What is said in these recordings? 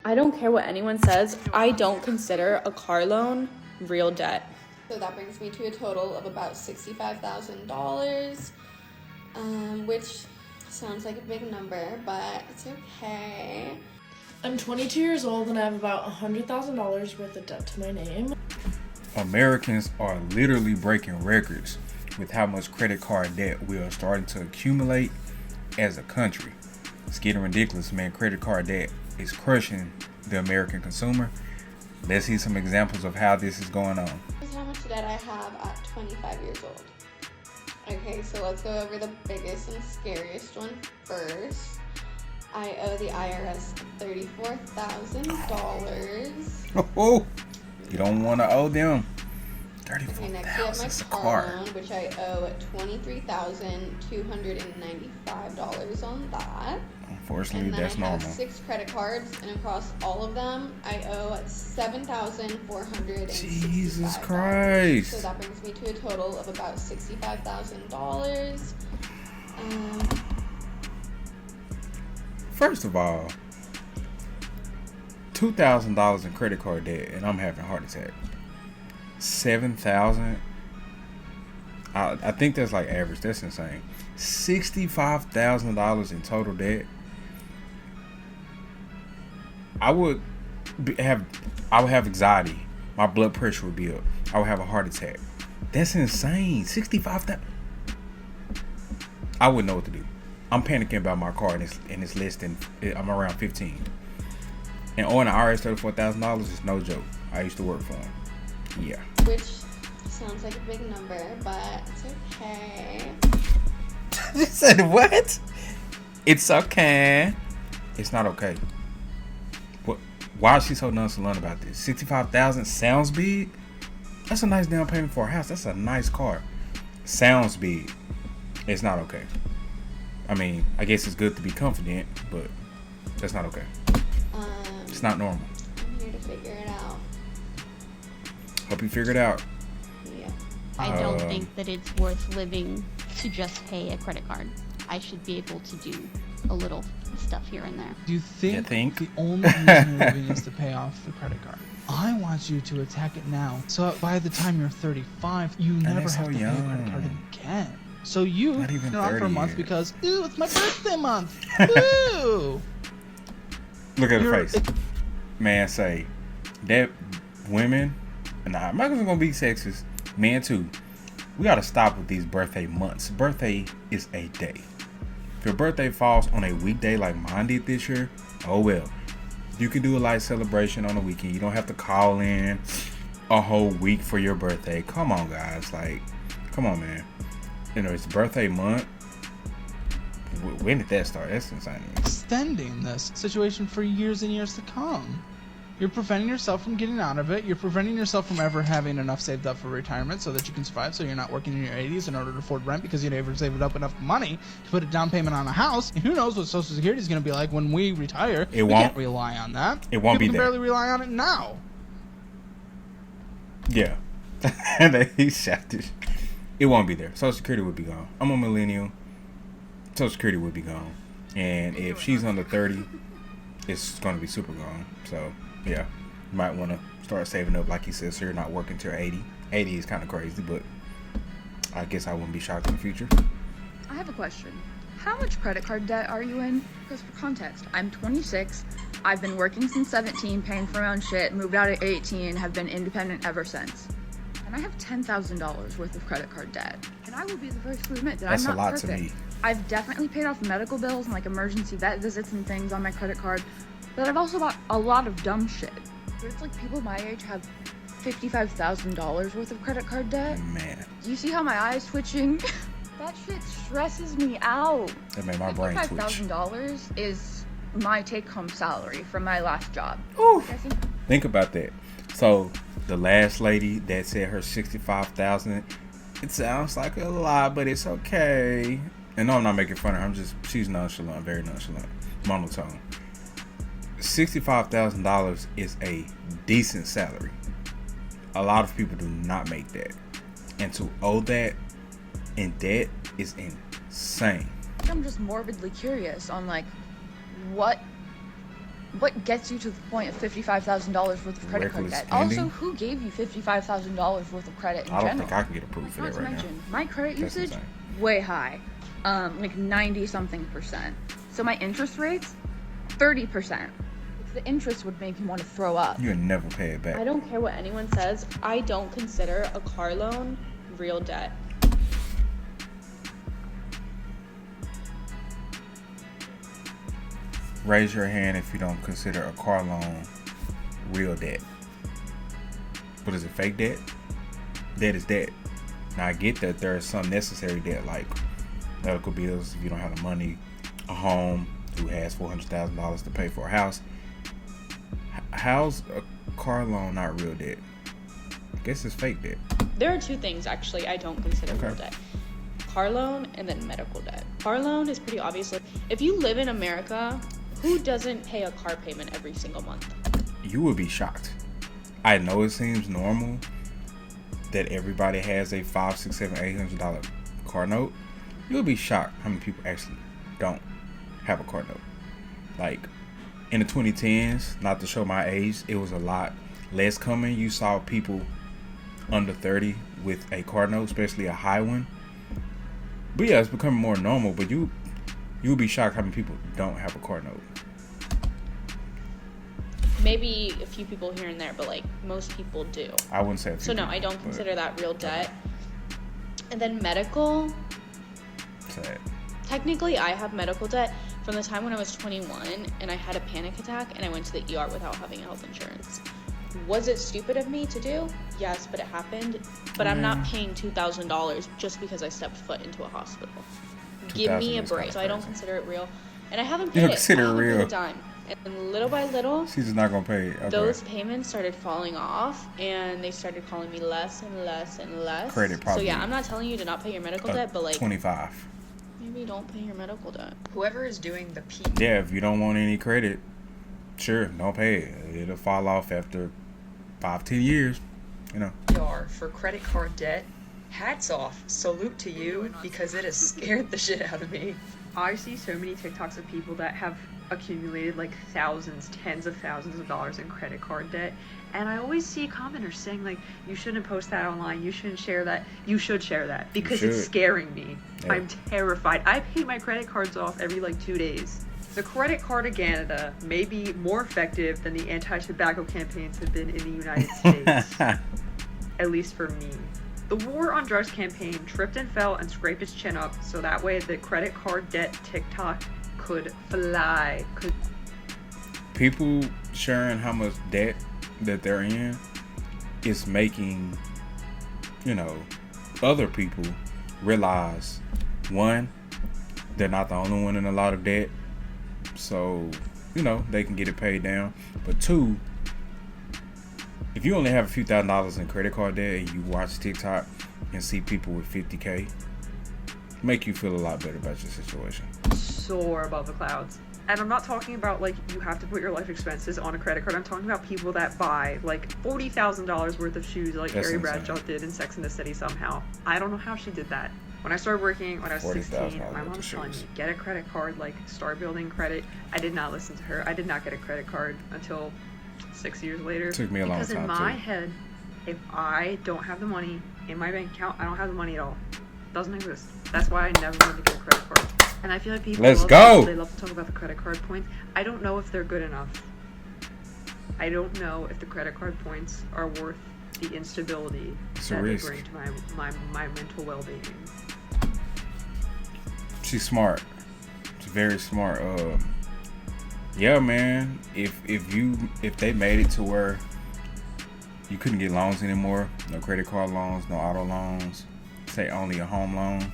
I don't care what anyone says, I don't consider a car loan real debt. So that brings me to a total of about $65,000, which sounds like a big number, but it's okay. I'm 22 years old and I have about $100,000 worth of debt to my name. Americans are literally breaking records with how much credit card debt we are starting to accumulate as a country. It's getting ridiculous, man. Credit card debt is crushing the American consumer. Let's see some examples of how this is going on. This is how much debt I have at 25 years old. Okay, so let's go over the biggest and scariest one first. I owe the IRS $34,000. Oh, you don't want to owe them. Okay, next we have my car loan, which I owe $23,295 on that. Unfortunately, that's normal. And then I have 6 credit cards, and across all of them, I owe $7,465. Jesus Christ! So that brings me to a total of about $65,000. First of all, $2,000 in credit card debt, and I'm having a heart attack. $7,000. I think that's like average. That's insane. $65,000 in total debt. I would have anxiety. My blood pressure would be up. I would have a heart attack. That's insane. $65,000. I wouldn't know what to do. I'm panicking about my car, and it's less than, I'm around 15. And owing the IRS $34,000 is no joke. I used to work for him. Yeah. Which sounds like a big number, but it's okay. You said what? It's okay. It's not okay. What? Why is she so nonchalant about this? $65,000 sounds big. That's a nice down payment for a house. That's a nice car. Sounds big. It's not okay. I mean, I guess it's good to be confident, but that's not okay. It's not normal. I'm here to figure it out. Hope you figure it out. Yeah. I don't think that it's worth living to just pay a credit card. I should be able to do a little stuff here and there. Do you think the only reason you're living is to pay off the credit card? I want you to attack it now, so that by the time you're 35, you never have to pay a credit card again. So you can off for a month because, ooh, it's my birthday month. Ooh. Look at her face. Man, say that women, and I'm not gonna be sexist, men too. We gotta stop with these birthday months. Birthday is a day. If your birthday falls on a weekday like mine did this year, oh well. You can do a light celebration on the weekend. You don't have to call in a whole week for your birthday. Come on, guys. Like, come on, man. You know, it's birthday month. When did that start? That's insane. Extending this situation for years and years to come. You're preventing yourself from getting out of it. You're preventing yourself from ever having enough saved up for retirement so that you can survive, so you're not working in your 80s in order to afford rent because you never saved up enough money to put a down payment on a house. And who knows what Social Security is going to be like when we retire. We can't rely on that. It won't be there. We can barely rely on it now. Yeah. He shouted. It won't be there. Social Security would be gone. I'm a millennial. Social Security would be gone. And if she's under 30, it's going to be super gone. So, yeah. You might want to start saving up, like he says, so you're not working till 80. 80 is kind of crazy, but I guess I wouldn't be shocked in the future. I have a question. How much credit card debt are you in? Because for context, I'm 26. I've been working since 17, paying for my own shit, moved out at 18, have been independent ever since. And I have $10,000 worth of credit card debt. And I will be the first to admit that I'm not perfect. That's a lot to me. I've definitely paid off medical bills and like emergency vet visits and things on my credit card, but I've also bought a lot of dumb shit. But it's like people my age have $55,000 worth of credit card debt. Man. Do you see how my eyes twitching? That shit stresses me out. That made my brain twitch. $55,000 is my take-home salary from my last job. Ooh. Think about that. So the last lady that said her $65,000, it sounds like a lot, but it's okay. And no, I'm not making fun of her. She's nonchalant, very nonchalant, monotone. $65,000 is a decent salary. A lot of people do not make that, and to owe that in debt is insane. I'm just morbidly curious on like what What gets you to the point of $55,000 worth of credit card Reckless debt? spending? Also, who gave you $55,000 worth of credit in I don't general? think I can get approved for Not that to right mention, my credit That's usage, insane. way high. Like 90-something%. So my interest rates, 30%. The interest would make you want to throw up. now. You'll never pay it back. I don't care what anyone says. I don't consider a car loan real debt. Raise your hand if you don't consider a car loan real debt. What is it, fake debt? Debt is debt. Now I get that there is some necessary debt like medical bills if you don't have the money, a home, who has $400,000 to pay for a house. How's a car loan not real debt? I guess it's fake debt. There are two things actually I don't consider real debt. Car loan and then medical debt. Car loan is pretty obvious. Like, if you live in America, who doesn't pay a car payment every single month? You would be shocked. I know it seems normal that everybody has a $500, $600, $700, $800 car note. You'll be shocked how many people actually don't have a car note. Like in the 2010s, not to show my age, it was a lot less common. You saw people under 30 with a car note, especially a high one. But yeah, it's becoming more normal. But you'll be shocked how many people don't have a car note. Maybe a few people here and there, but like most people do. I wouldn't say. So no, I don't consider that real debt. And then medical. Sad. Technically, I have medical debt from the time when I was 21 and I had a panic attack and I went to the ER without having health insurance. Was it stupid of me to do? Yes, but it happened. But I'm not paying $2,000 just because I stepped foot into a hospital. Give me a break. So I don't consider it real. And I haven't paid You don't consider it real. a dime. And little by little, She's just not gonna pay. Okay. those payments started falling off and they started calling me less and less and less. Credit probably. So yeah, I'm not telling you to not pay your medical debt, but like 25. maybe don't pay your medical debt. Whoever is doing the P Yeah, if you don't want any credit, sure, don't pay it. It'll fall off after 5-10 years. You know. PR for credit card debt, hats off, salute to you, because it has scared the shit out of me. I see so many TikToks of people that have accumulated like thousands, tens of thousands of dollars in credit card debt, and I always see commenters saying like, you shouldn't post that online, you shouldn't share that, you should share that because it's scaring me. Yeah. I'm terrified. I pay my credit cards off every like 2 days. The credit card in Canada may be more effective than the anti-tobacco campaigns have been in the United States, at least for me. The War on Drugs campaign tripped and fell and scraped its chin up so that way the credit card debt TikTok could fly. People sharing how much debt that they're in is making, other people realize, one, they're not the only one in a lot of debt, so, they can get it paid down. But two, if you only have a few $1,000s in credit card debt and you watch TikTok and see people with $50K, make you feel a lot better about your situation. Soar above the clouds. And I'm not talking about like you have to put your life expenses on a credit card. I'm talking about people that buy like $40,000 worth of shoes like That's Carrie insane. Bradshaw did in Sex and the City somehow. I don't know how she did that. When I started working when I was 16, my mom was telling me, get a credit card, like start building credit. I did not listen to her. I did not get a credit card until 6 years later. It took me a long time because in my head, if I don't have the money in my bank account, I don't have the money at all. It doesn't exist. That's why I never wanted to get a credit card. And I feel like people they love to talk about the credit card points. I don't know if they're good enough. I don't know if the credit card points are worth the instability that they bring to my mental well-being. She's smart. She's very smart. Yeah, man. If they made it to where you couldn't get loans anymore, no credit card loans, no auto loans, say only a home loan,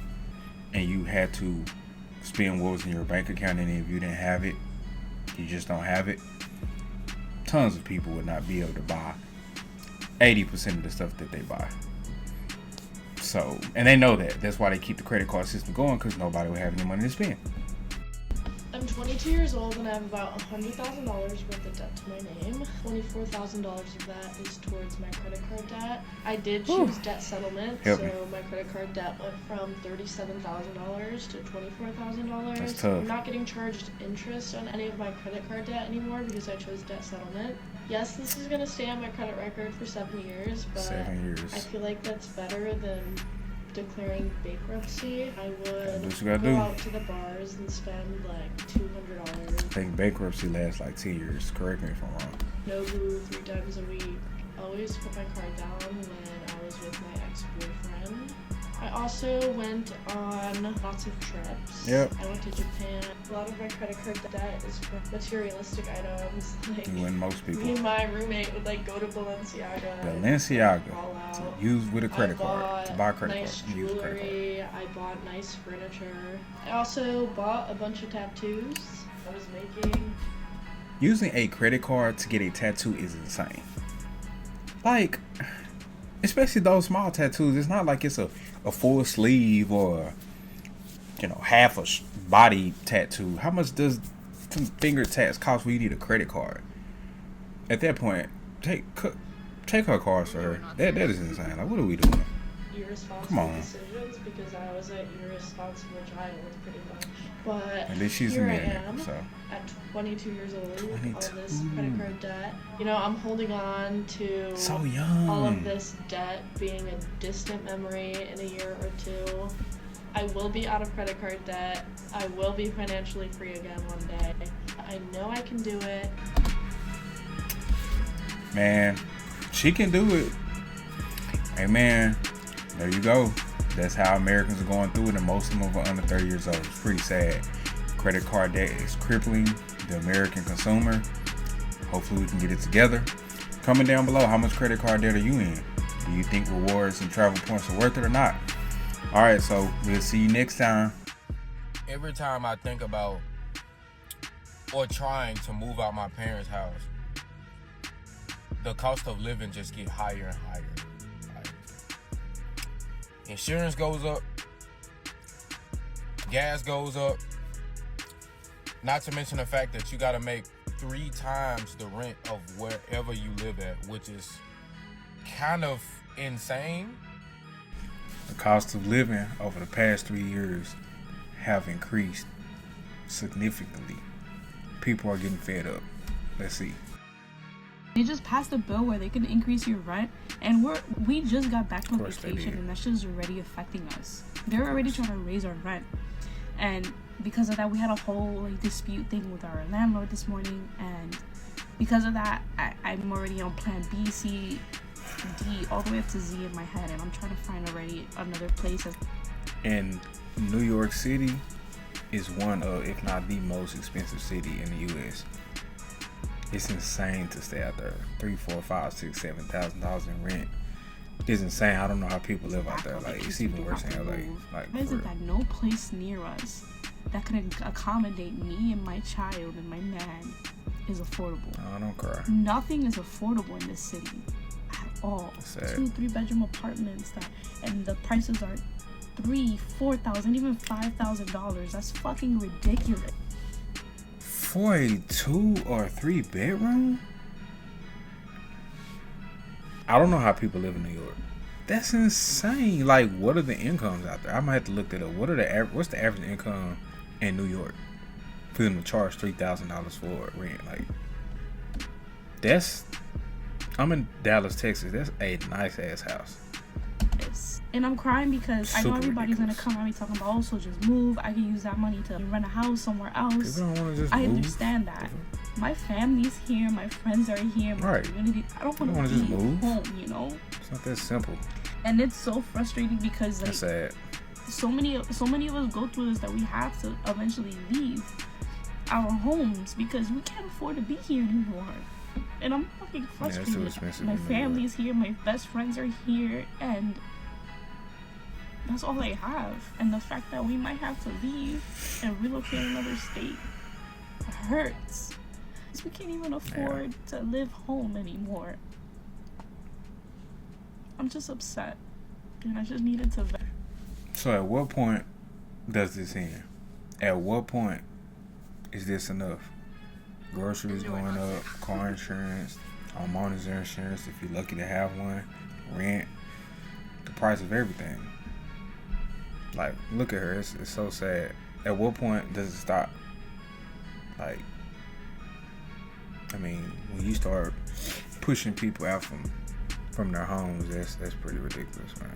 and you had to spend what was in your bank account, and if you didn't have it, you just don't have it, tons of people would not be able to buy 80% of the stuff that they buy. So, and they know that. That's why they keep the credit card system going, because nobody will have any money to spend. I'm 22 years old and I have about $100,000 worth of debt to my name. $24,000 of that is towards my credit card debt. I did choose debt settlement, Help so me. my credit card debt went from $37,000 to $24,000. That's tough. I'm not getting charged interest on any of my credit card debt anymore because I chose debt settlement. Yes, this is gonna stay on my credit record for 7 years, but 7 years. I feel like that's better than declaring bankruptcy. I would what you gotta go do. out to the bars and spend like $200. I think bankruptcy lasts like 10 years. Correct me if I'm wrong. Nobu 3 times a week. Always put my card down when I was with my ex-boyfriend. I also went on lots of trips. Yep. I went to Japan. A lot of my credit card debt is for materialistic items. Like, You and most people. me and my roommate would like go to Balenciaga. Balenciaga. All out. To use with a credit I card. To bought buy a credit nice card. Use a credit card. jewelry. I bought nice furniture. I also bought a bunch of tattoos. I was making. Using a credit card to get a tattoo is insane. Like, especially those small tattoos. It's not like it's a full sleeve or, you know, half a body tattoo. How much does some finger tats cost when you need a credit card? At that point, take her cards for her. That is insane. Like, what are we doing? Irresponsible Come on. decisions because I was an irresponsible child pretty much. But At least she's a here I millionaire, am so. at 22 years old, 22. all this credit card debt. You know, I'm holding on to So young. all of this debt being a distant memory in a year or two. I will be out of credit card debt. I will be financially free again one day. I know I can do it. Man, she can do it. Hey man, there you go. That's how Americans are going through it, and most of them are under 30 years old. It's pretty sad. Credit card debt is crippling the American consumer. Hopefully we can get it together. Comment down below, how much credit card debt are you in? Do you think rewards and travel points are worth it or not? Alright, so we'll see you next time. Every time I think about or trying to move out my parents' house, the cost of living just get higher and higher. Like, insurance goes up, gas goes up, not to mention the fact that you gotta make 3 times the rent of wherever you live at, which is kind of insane. The cost of living over the past 3 years have increased significantly. People are getting fed up. Let's see. They just passed a bill where they can increase your rent, and we just got back from vacation, and that shit's already affecting us. They're already trying to raise our rent, and because of that, we had a whole dispute thing with our landlord this morning, and because of that, I'm already on plan B, C, D, all the way up to Z in my head, and I'm trying to find already another place. And New York City is one of, if not the most expensive city in the U.S. It's insane to stay out there. $3,000, $4,000, $5,000, $6,000, $7,000 in rent. It's insane. I don't know how people live out there. Like, it's even worse in LA. Like, Why is it that no place near us that could accommodate me and my child and my man is affordable? Oh, don't cry. Nothing is affordable in this city at all. Sad. 2-3 bedroom apartments and the prices are $3,000, $4,000, even $5,000. That's fucking ridiculous. For a 2 or 3 bedroom? I don't know how people live in New York. That's insane. Like, what are the incomes out there? I might have to look that up. What's the average income in New York for them to charge $3,000 for rent? Like, I'm in Dallas, Texas. That's a nice ass house. And I'm crying because I know Super everybody's ridiculous. gonna come at me talking about, oh, so just move. I can use that money to rent a house somewhere else. People don't want to just I move. understand that. My family's here, my friends are here, my Right. community. I don't want to wanna be just move. home, you know. It's not that simple. And it's so frustrating because That's sad. so many of us go through this that we have to eventually leave our homes because we can't afford to be here anymore. And I'm fucking Yeah, it's frustrated. too expensive My in New family is here, my best friends are here, and that's all I have. And the fact that we might have to leave and relocate to another state hurts. Because we can't even afford to live home anymore. I'm just upset. And I just needed to vent. So at what point does this end? At what point is this enough? Groceries going up, car insurance, homeowners insurance if you're lucky to have one, rent, the price of everything. Like, look at her. It's so sad. At what point does it stop? Like, I mean, when you start pushing people out from their homes, that's pretty ridiculous, man.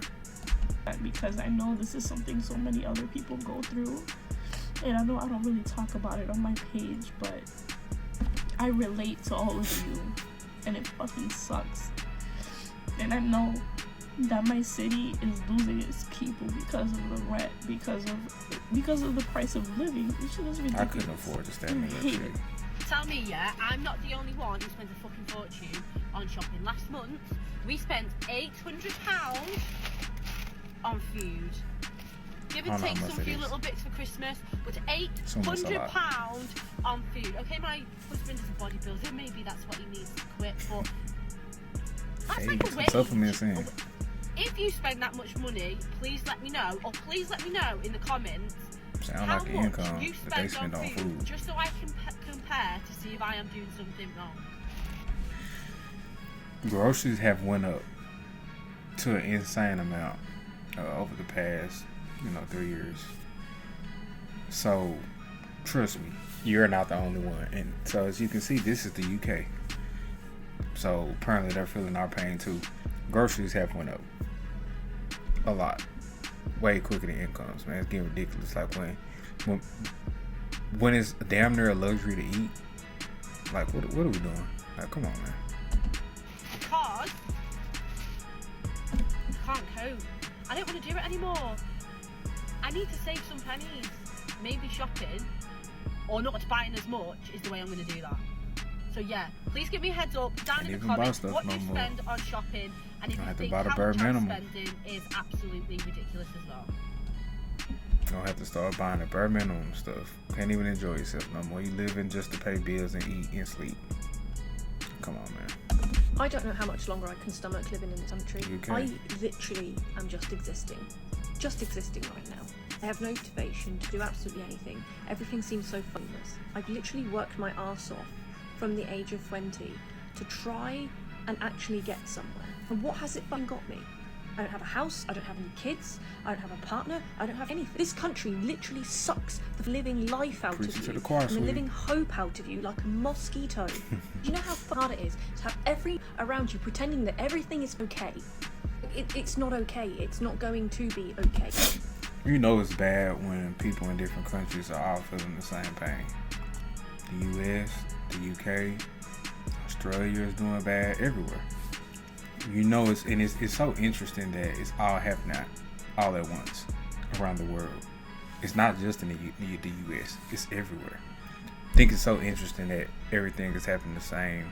Because I know this is something so many other people go through, and I know I don't really talk about it on my page, but I relate to all of you, and it fucking sucks. And I know that my city is losing its people because of the rent, because of the price of living. This shit is ridiculous. I couldn't afford to stand in that city. Tell me, yeah, I'm not the only one who spends a fucking fortune on shopping. Last month, we spent £800 on food. Give and take some few little bits for Christmas, but £800 on food. Okay, my husband is a bodybuilder, maybe that's what he needs to quit, but that's like a wage. If you spend that much money, please let me know, or please let me know in the comments Sound how like much income you that they spend on food, just so I can compare to see if I am doing something wrong. Groceries have went up to an insane amount over the past 3 years. So trust me, you're not the only one. And so as you can see, this is the UK. So apparently they're feeling our pain too. Groceries have went up a lot, way quicker than incomes, man. It's getting ridiculous. Like when it's damn near a luxury to eat. Like what are we doing? Like, come on, man. Because I can't cope. I don't want to do it anymore. I need to save some pennies. Maybe shopping or not buying as much is the way I'm going to do that. So yeah, please give me a heads up down in the comments what you spend on shopping, and if you think how much I'm spending is absolutely ridiculous as well. You don't have to start buying the bare minimum stuff. Can't even enjoy yourself no more. You living just to pay bills and eat and sleep. Come on, man. I don't know how much longer I can stomach living in this country. I literally am just existing. Just existing right now. I have no motivation to do absolutely anything. Everything seems so pointless. I've literally worked my arse off from the age of 20 to try and actually get somewhere. And what has it fucking got me? I don't have a house, I don't have any kids, I don't have a partner, I don't have anything. This country literally sucks the living life out of you and the living hope out of you like a mosquito. Do you know how hard it is to have everyone around you pretending that everything is okay? It's not okay. It's not going to be okay. You know it's bad when people in different countries are all feeling the same pain. The US, the UK, Australia is doing bad everywhere. You know it's so interesting that it's all happening all at once around the world. It's not just in the US, it's everywhere. I think it's so interesting that everything is happening the same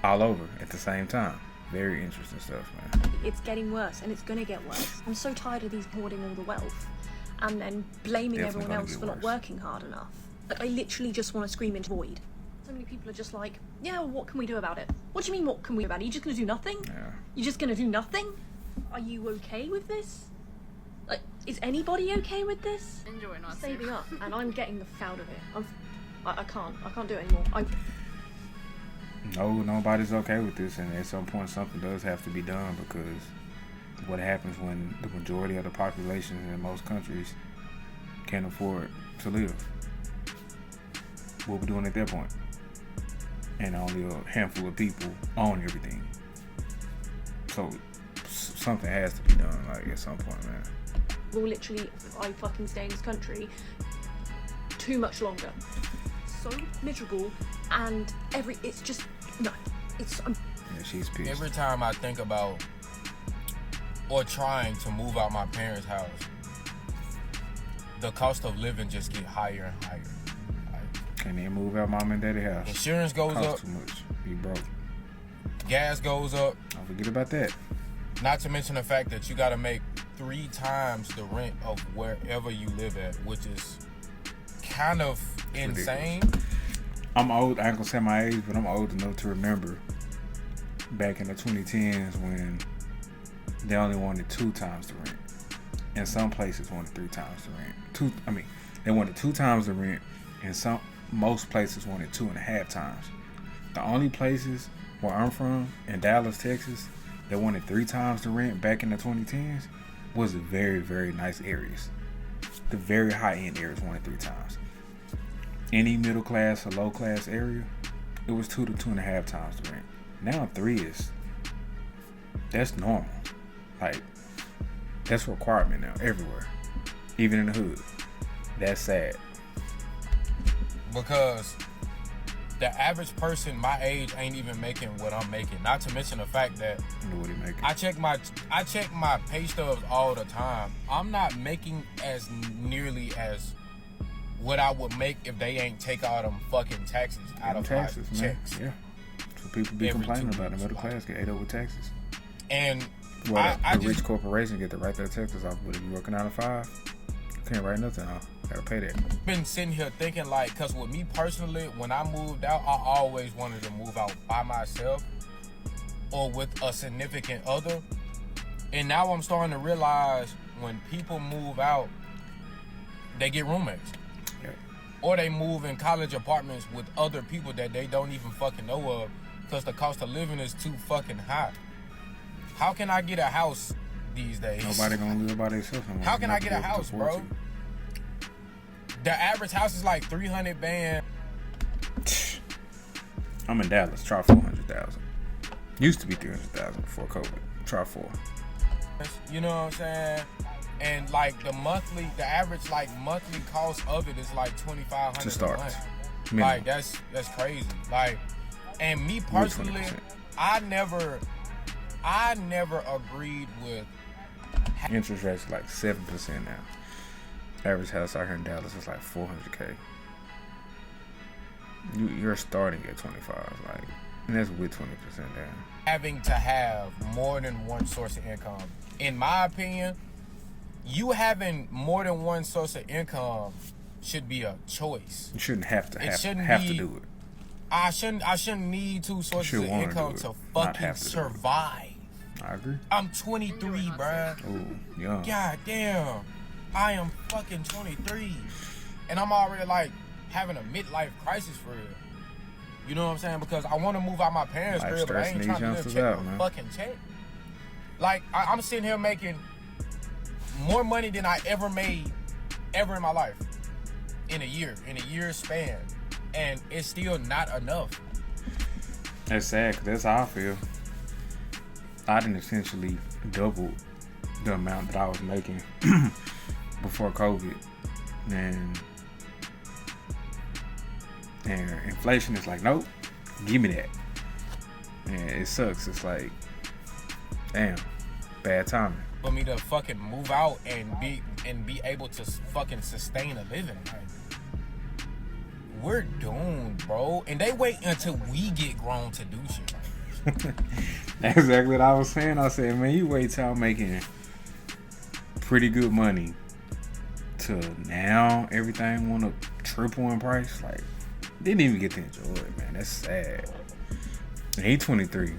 all over at the same time. Very interesting stuff, man. It's getting worse, and it's gonna get worse. I'm so tired of these hoarding all the wealth and then blaming everyone else for not working hard enough. Like, I literally just want to scream into void. So many people are just like, yeah, well, what can we do about it? What do you mean, what can we do about it? Are you just gonna do nothing? Yeah. You're just gonna do nothing? Are you okay with this? Like, is anybody okay with this? Enjoy not saving up, and I'm getting the f out of it. I can't do it anymore. No, nobody's okay with this, and at some point something does have to be done, because what happens when the majority of the population in most countries can't afford to live? What we doing at that point? And only a handful of people own everything. So something has to be done, like, at some point, man. Well, literally, if I fucking stay in this country too much longer. So miserable, and it's just, no, it's, yeah, she's pissed. Every time I think about or trying to move out my parents' house, the cost of living just get higher and higher. Can't even move out mom and daddy house. Insurance goes up. Too much. Be broke. Gas goes up. Don't forget about that. Not to mention the fact that you got to make 3 times the rent of wherever you live at, which is kind of insane. I'm old. I ain't gonna say my age, but I'm old enough to remember back in the 2010s when they only wanted 2 times the rent, and some places wanted 3 times the rent. They wanted 2 times the rent, and most places wanted 2.5 times. The only places where I'm from, in Dallas, Texas, that wanted 3 times the rent back in the 2010s was the very, very nice areas. The very high-end areas wanted 3 times. Any middle class or low class area, it was 2 to 2.5 times the rent. Now 3 that's normal. Like, that's a requirement now everywhere, even in the hood. That's sad. Because the average person my age ain't even making what I'm making. Not to mention the fact that what he making. I check my pay stubs all the time. I'm not making as nearly as what I would make if they ain't take all them fucking taxes out of my checks. Yeah. So people be complaining about the middle class get ate up with taxes. And the rich corporation get to write their taxes off, but if you're working out of 5, you can't write nothing off. Gotta pay that. Been sitting here thinking like, cause with me personally, when I moved out, I always wanted to move out by myself or with a significant other. And now I'm starting to realize when people move out, they get roommates. Yeah. Or they move in college apartments with other people that they don't even fucking know of, cause the cost of living is too fucking high. How can I get a house these days? Nobody gonna live by themselves. How can I get a house, bro? The average house is like 300 band. I'm in Dallas. Try 400,000. Used to be 300,000 before COVID. Try 4. You know what I'm saying? And like the average like monthly cost of it is like $2,500 to start. a month. Like that's crazy. Like, and me personally, I never agreed with. Interest rates like 7% now. Average house out here in Dallas is like $400K. You're starting at 25, like, and that's with 20% down. Having to have more than one source of income. In my opinion, you having more than one source of income should be a choice. You shouldn't have to do it. I shouldn't need 2 sources of income to fucking survive. I agree. I'm 23, bruh. Oh, young. God damn. I am fucking 23. And I'm already like having a midlife crisis for real. You know what I'm saying? Because I want to move out my parents' crib, but I ain't trying to live check for fucking check. Like, I'm sitting here making more money than I ever made ever in my life. In a year span. And it's still not enough. That's sad, because that's how I feel. I didn't essentially double the amount that I was making before COVID, and inflation is like, nope, give me that. And it sucks. It's like, damn, bad timing. For me to fucking move out and be able to fucking sustain a living, like, we're doomed, bro. And they wait until we get grown to do shit. That's exactly what I was saying. I said, man, you wait till I'm making pretty good money to now everything want to triple in price. Like, didn't even get to enjoy it, man. That's sad. And he's 23,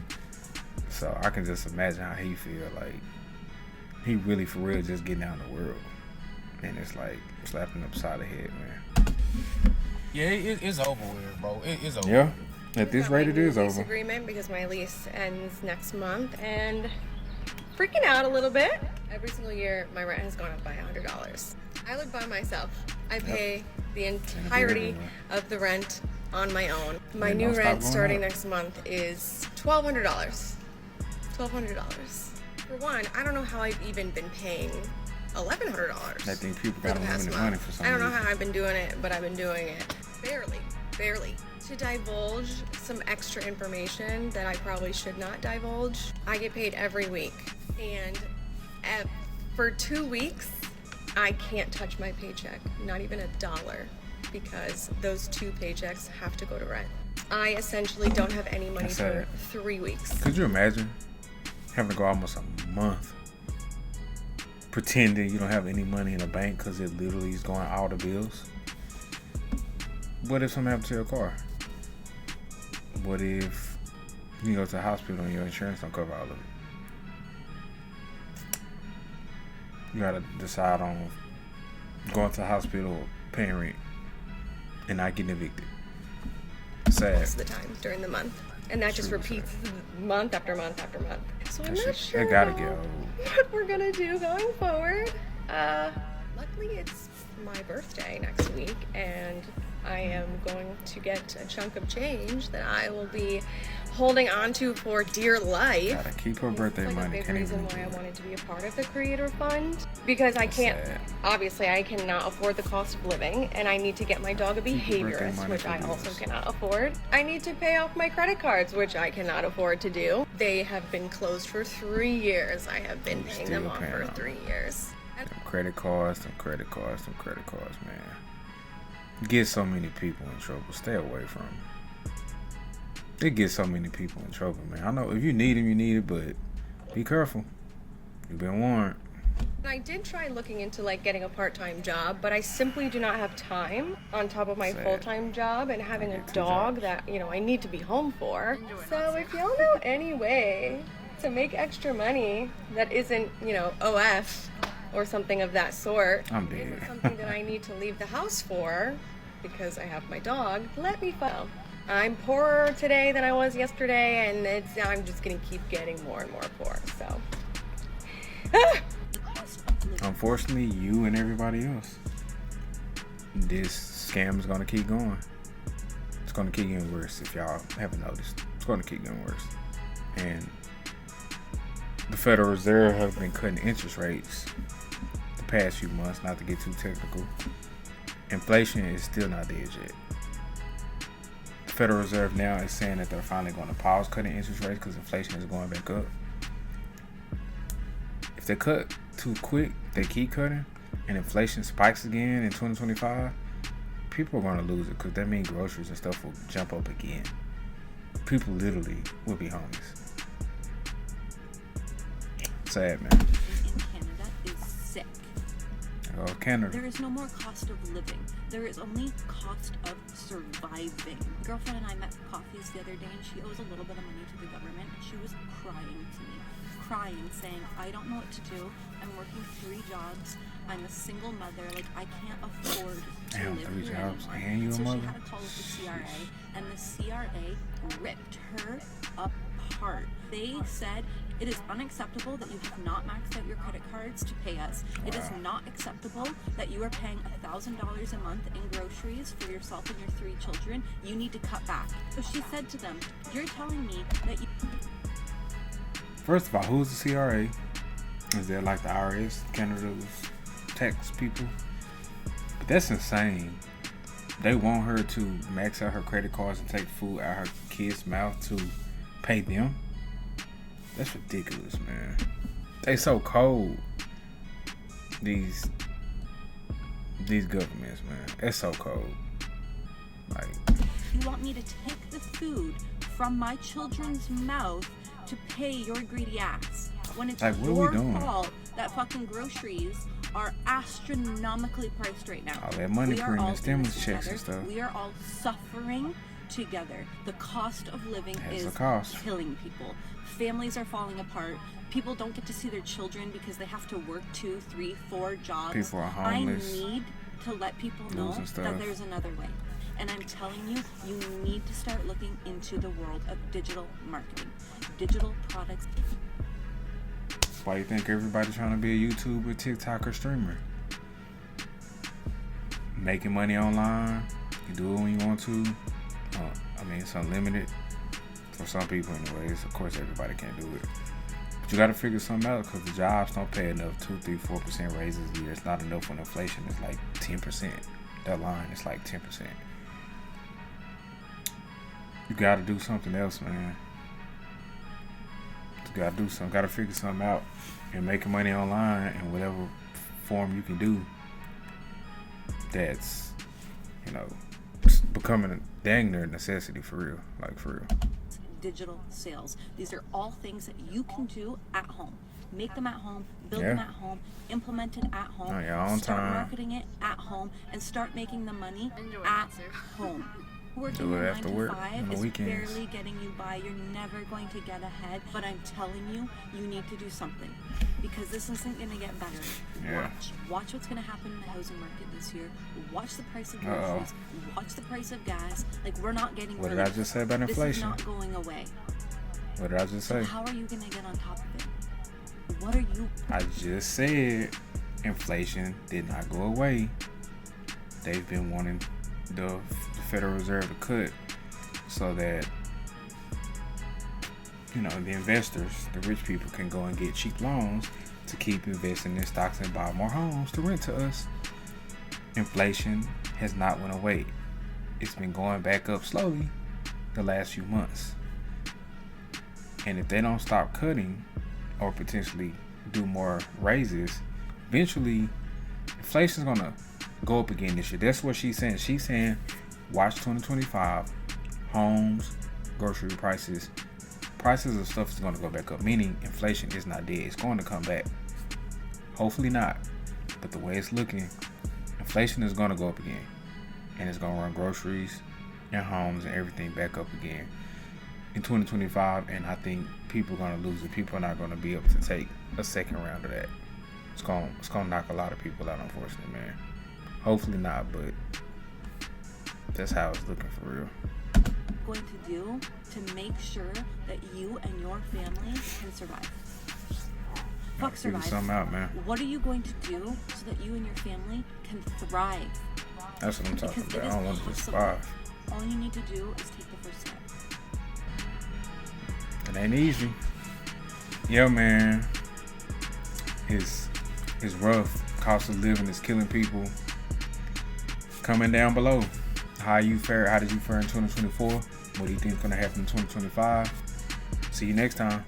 so I can just imagine how he feel. Like, he really for real just getting out in the world, and it's like slapping upside the head, man. Yeah, it's over with, bro. It's over. Yeah. At this rate, it is over. Disagreement because my lease ends next month, and freaking out a little bit. Every single year, my rent has gone up by $100. I live by myself. I pay the entirety of the rent on my own. My new rent starting next month is $1,200. $1,200. For one, I don't know how I've even been paying $1,100. I think people got unlimited money for some reason. I don't know how I've been doing it, but I've been doing it barely. To divulge some extra information that I probably should not divulge, I get paid every week, and for 2 weeks I can't touch my paycheck, not even $1, because those 2 paychecks have to go to rent. I essentially don't have any money for 3 weeks. Could you imagine having to go almost a month pretending you don't have any money in the bank because it literally is going all the bills? What if something happened to your car? What if you go to the hospital and your insurance don't cover all of it? You gotta decide on going to the hospital or paying rent and not getting evicted. Sad. most of the time during the month. And that just repeats month after month after month. So I'm not sure It gotta get old. what we're gonna do going forward. Luckily it's my birthday next week, and I am going to get a chunk of change that I will be holding on to for dear life. Gotta keep her birthday It's like money. a big reason why I wanted to be a part of the Creator Fund, because I can't, obviously I cannot afford the cost of living, and I need to get my dog a behaviorist, which I also cannot afford. I need to pay off my credit cards, which I cannot afford to do. They have been closed for 3 years. I have been paying them off for 3 years. Them credit cards, man. Get so many people in trouble. Stay away from them. They get so many people in trouble, man. I know if you need them, you need it, but be careful. You've been warned. I did try looking into like getting a part-time job, but I simply do not have time on top of my full-time job and having a dog that, you know, I need to be home for. So if y'all know any way to make extra money that isn't, you know, OF or something of that sort, isn't something that I need to leave the house for because I have my dog, let me know. I'm poorer today than I was yesterday, and I'm just gonna keep getting more and more poor, so. Unfortunately, you and everybody else, this scam is gonna keep going. It's gonna keep getting worse. If y'all haven't noticed, it's gonna keep getting worse. And the Federal Reserve has been cutting interest rates the past few months. Not to get too technical, inflation is still not dead yet. The Federal Reserve now is saying that they're finally going to pause cutting interest rates because inflation is going back up. If they cut too quick, they keep cutting, and inflation spikes again in 2025, people are going to lose it because that means groceries and stuff will jump up again. People literally will be homeless. Sad, man. In Canada is sick. Oh, Canada. There is no more cost of living. There is only cost of surviving. My girlfriend and I met for coffees the other day, and she owes a little bit of money to the government, and she was crying to me. Crying, saying, I don't know what to do. I'm working 3 jobs. I'm a single mother. Like, I can't afford to live 3 here jobs, anymore. and you a So mother? she had a call with the CRA, and the CRA ripped her apart. They said, it is unacceptable that you have not maxed out your credit cards to pay us. It is not acceptable that you are paying $1,000 a month in groceries for yourself and your 3 children. You need to cut back. So she said to them, you're telling me that you... First of all, who's the CRA? Is that like the IRS, Canada's tax people? But that's insane. They want her to max out her credit cards and take food out her kids' mouth to pay them. That's ridiculous, man. They so cold. These governments, man. It's so cold. Like, you want me to take the food from my children's mouth to pay your greedy ass when it's like, what your are we doing? fault that fucking groceries are astronomically priced right now. All that money We are printing all and stimulus in this checks and together. stuff. We are all suffering together. The cost of living Has is a cost. killing people. Families are falling apart. People don't get to see their children because they have to work 2, 3, 4 jobs. People are homeless, I need to let people know losing stuff. that there's another way. And I'm telling you, you need to start looking into the world of digital marketing, digital products. Why you think everybody's trying to be a YouTuber, TikToker, streamer? Making money online. You do it when you want to. I mean, it's unlimited for some people anyways. Of course, everybody can't do it. But you got to figure something out because the jobs don't pay enough. 2, 3, 4% raises a year. It's not enough when inflation is like 10%. That line is like 10%. You got to do something else, man. You got to do something. Got to figure something out. And making money online in whatever form you can do, that's, you know, becoming a dang near necessity for real. Like, for real. Digital sales. These are all things that you can do at home. Make them at home, build them at home, implement it at home, On your own start time. marketing it at home, and start making the money at home. Working Do it your after 9 to work 5 on the is weekends. barely getting you by. You're never going to get ahead. But I'm telling you, you need to do something. Because this isn't going to get better. Yeah. Watch what's going to happen in the housing market this year. Watch the price of groceries. Watch the price of gas. Like, we're not getting What did relief. I just say about inflation? This is not going away. What did I just say? So how are you going to get on top of it? What are you... I just said inflation did not go away. They've been wanting the Federal Reserve to cut so that, you know, the investors, the rich people, can go and get cheap loans to keep investing in stocks and buy more homes to rent to us. Inflation has not went away. It's been going back up slowly the last few months. And if they don't stop cutting or potentially do more raises, eventually inflation's gonna go up again this year. That's what she's saying. She's saying watch 2025, homes, grocery prices of stuff is going to go back up, meaning inflation is not dead. It's going to come back. Hopefully not, but the way it's looking, inflation is going to go up again, and it's going to run groceries and homes and everything back up again in 2025. And I think people are going to lose it. People are not going to be able to take a second round of that. It's going to knock a lot of people out, unfortunately, man. Hopefully not, but that's how it's looking for real. going to do to make sure that you and your family can survive? Fuck survive. Figure something out, man. What are you going to do so that you and your family can thrive? That's what I'm talking Because about. it I don't is want to possible. survive. All you need to do is take the first step. It ain't easy. Yo, man. It's rough. Cost of living is killing people. Comment down below. How did you fare in 2024? What do you think is going to happen in 2025? See you next time.